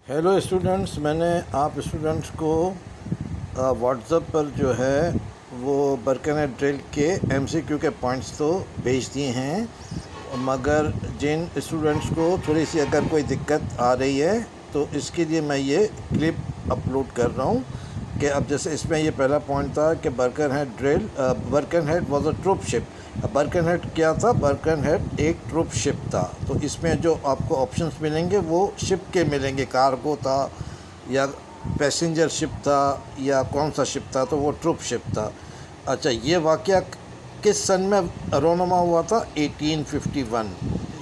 Hello students, میں نے آپ اسٹوڈنٹس کو واٹس ایپ پر جو ہے وہ برکنہیڈ ڈرل کے ایم سی کیو کے پوائنٹس تو بھیج دیے ہیں، مگر جن اسٹوڈنٹس کو تھوڑی سی اگر کوئی دقت آ رہی ہے تو اس کے لیے میں یہ کلپ اپلوڈ کر رہا ہوں کہ اب جیسے اس میں یہ پہلا پوائنٹ تھا کہ برکنہیڈ واز اے ٹروپ شپ۔ برکنہیڈ کیا تھا؟ برکنہیڈ ایک ٹروپ شپ تھا۔ تو اس میں جو آپ کو آپشنس ملیں گے وہ شپ کے ملیں گے، کارگو تھا یا پیسنجر شپ تھا یا کون سا شپ تھا، تو وہ ٹروپ شپ تھا۔ اچھا، یہ واقعہ کس سن میں رونما ہوا تھا؟ 1851۔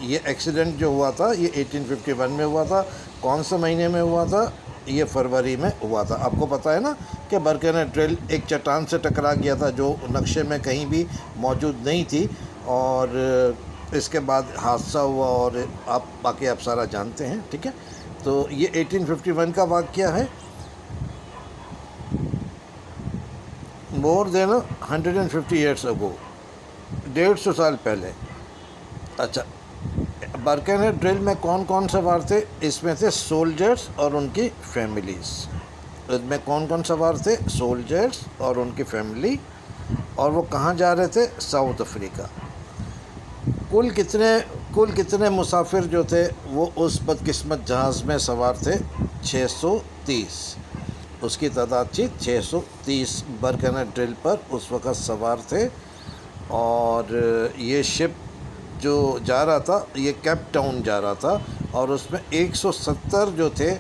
یہ ایکسیڈنٹ جو ہوا تھا یہ 1851 میں ہوا تھا۔ کون سے مہینے میں ہوا تھا؟ یہ فروری میں ہوا تھا۔ آپ کو پتہ ہے نا کہ برکنہیڈ ڈرل ایک چٹان سے ٹکرا گیا تھا جو نقشے میں کہیں بھی موجود نہیں تھی، اور اس کے بعد حادثہ ہوا اور باقی آپ سارا جانتے ہیں، ٹھیک ہے۔ تو یہ 1851 کا واقعہ ہے، مور دین 150 ایئرس اگو، 150 سال پہلے۔ اچھا، برکنہیڈ ڈرل میں کون کون سوار تھے؟ اس میں تھے سولجرز اور ان کی فیملیز۔ اس میں کون کون سوار تھے؟ سولجرز اور ان کی فیملی، اور وہ کہاں جا رہے تھے؟ South Africa. کل کتنے مسافر جو تھے وہ اس بدقسمت جہاز میں سوار تھے؟ 630۔ اس کی تعداد تھی 630 برکنہیڈ ڈرل پر اس وقت سوار تھے، اور یہ شپ جو جا رہا تھا یہ کیپ ٹاؤن جا رہا تھا، اور اس میں 170 جو تھے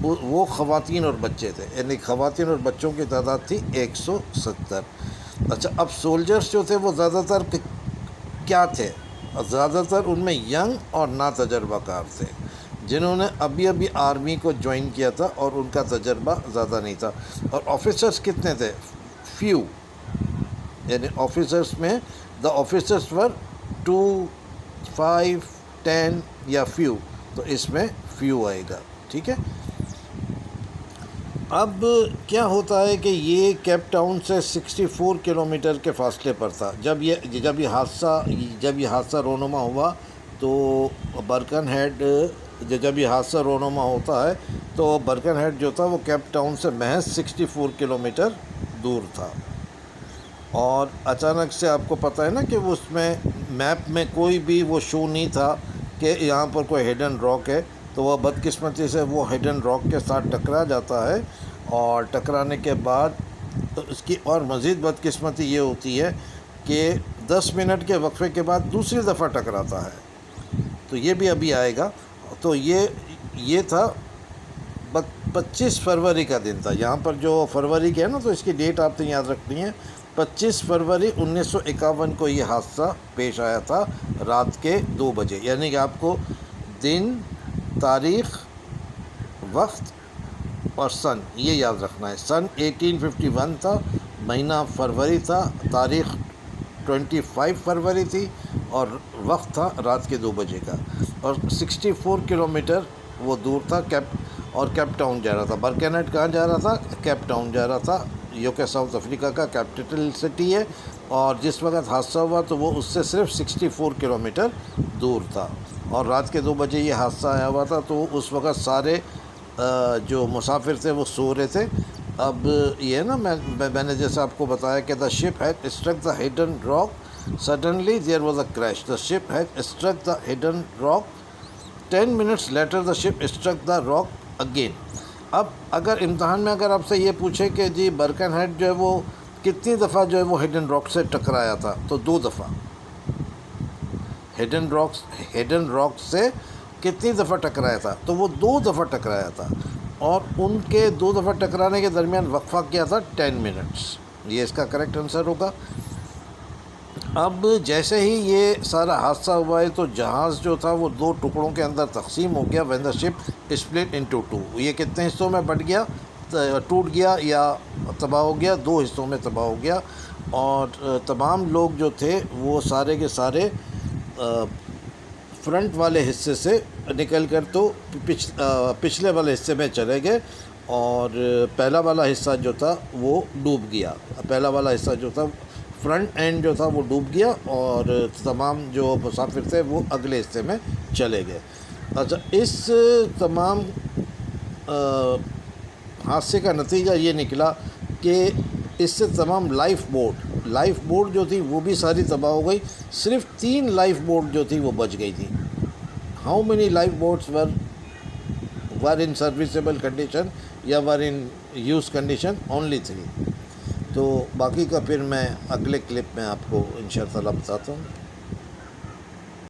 وہ خواتین اور بچے تھے، یعنی خواتین اور بچوں کی تعداد تھی 170۔ اچھا، اب سولجرز جو تھے وہ زیادہ تر کیا تھے؟ زیادہ تر ان میں ینگ اور ناتجربہ کار تھے، جنہوں نے ابھی آرمی کو جوائن کیا تھا اور ان کا تجربہ زیادہ نہیں تھا۔ اور آفیسرز کتنے تھے؟ فیو، یعنی آفیسرز میں دا آفیسرز ور 2، 5، 10 یا فیو، تو اس میں فیو آئے گا، ٹھیک ہے۔ اب کیا ہوتا ہے کہ یہ کیپ ٹاؤن سے 64 کلومیٹر کے فاصلے پر تھا جب یہ حادثہ رونما ہوا، تو برکنہیڈ جب یہ حادثہ رونما ہوتا ہے تو برکنہیڈ جو تھا وہ کیپ ٹاؤن سے محض 64 کلومیٹر دور تھا، اور اچانک سے آپ کو پتہ ہے نا کہ اس میں میپ میں کوئی بھی وہ شو نہیں تھا کہ یہاں پر کوئی ہڈن راک ہے، تو وہ بدقسمتی سے وہ ہڈن راک کے ساتھ ٹکرا جاتا ہے، اور ٹکرانے کے بعد اس کی اور مزید بدقسمتی یہ ہوتی ہے کہ 10 منٹ کے وقفے کے بعد دوسری دفعہ ٹکراتا ہے، تو یہ بھی ابھی آئے گا۔ تو یہ تھا 25 فروری کا دن تھا، یہاں پر جو فروری کے ہے نا تو اس کی ڈیٹ آپ نے یاد رکھنی ہے۔ 25 فروری 1951 کو یہ حادثہ پیش آیا تھا رات کے 2 بجے، یعنی کہ آپ کو دن، تاریخ، وقت اور سن یہ یاد رکھنا ہے۔ سن 1851 تھا، مہینہ فروری تھا، تاریخ 25 فروری تھی، اور وقت تھا رات کے 2 بجے کا، اور 64 کلومیٹر وہ دور تھا، کیپ ٹاؤن جا رہا تھا۔ برکنہیڈ کہاں جا رہا تھا؟ کیپ ٹاؤن جا رہا تھا، جو کہ ساؤتھ افریقہ کا کیپٹل سٹی ہے، اور جس وقت حادثہ ہوا تو وہ اس سے صرف 64 کلومیٹر دور تھا، اور رات کے 2 بجے یہ حادثہ آیا ہوا تھا، تو اس وقت سارے جو مسافر تھے وہ سو رہے تھے۔ اب یہ نا میں نے جیسے آپ کو بتایا کہ the ship had struck the hidden rock, suddenly there was a crash, the ship had struck the hidden rock, 10 minutes later the ship struck the rock again. اب اگر امتحان میں اگر آپ سے یہ پوچھے کہ جی برکنہیڈ جو ہے وہ کتنی دفعہ جو ہے وہ ہڈن راک سے ٹکرایا تھا، تو 2 دفعہ۔ ہڈن راک سے کتنی دفعہ ٹکرایا تھا؟ تو وہ 2 دفعہ ٹکرایا تھا، اور ان کے 2 دفعہ ٹکرانے کے درمیان وقفہ کیا تھا؟ 10 منٹس، یہ اس کا کریکٹ آنسر ہوگا۔ اب جیسے ہی یہ سارا حادثہ ہوا ہے تو جہاز جو تھا وہ 2 ٹکڑوں کے اندر تقسیم ہو گیا، when the ship split into 2۔ یہ کتنے حصوں میں بٹ گیا؟ ٹوٹ گیا یا تباہ ہو گیا؟ 2 حصوں میں تباہ ہو گیا، اور تمام لوگ جو تھے وہ سارے کے سارے فرنٹ والے حصے سے نکل کر تو پچھلے والے حصے میں چلے گئے، اور پہلا والا حصہ جو تھا وہ ڈوب گیا، پہلا والا حصہ جو تھا فرنٹ اینڈ جو تھا وہ ڈوب گیا، اور تمام جو مسافر تھے وہ اگلے حصے میں چلے گئے۔ اچھا، اس تمام حادثے کا نتیجہ یہ نکلا کہ اس سے تمام لائف بوٹ جو تھی وہ بھی ساری تباہ ہو گئی. صرف 3 لائف بوٹ جو تھی وہ بچ گئی تھی. How many lifeboats were in serviceable condition یا were in use condition? Only 3. تو باقی کا پھر میں اگلے کلپ میں آپ کو انشاء اللہ بتاتا ہوں.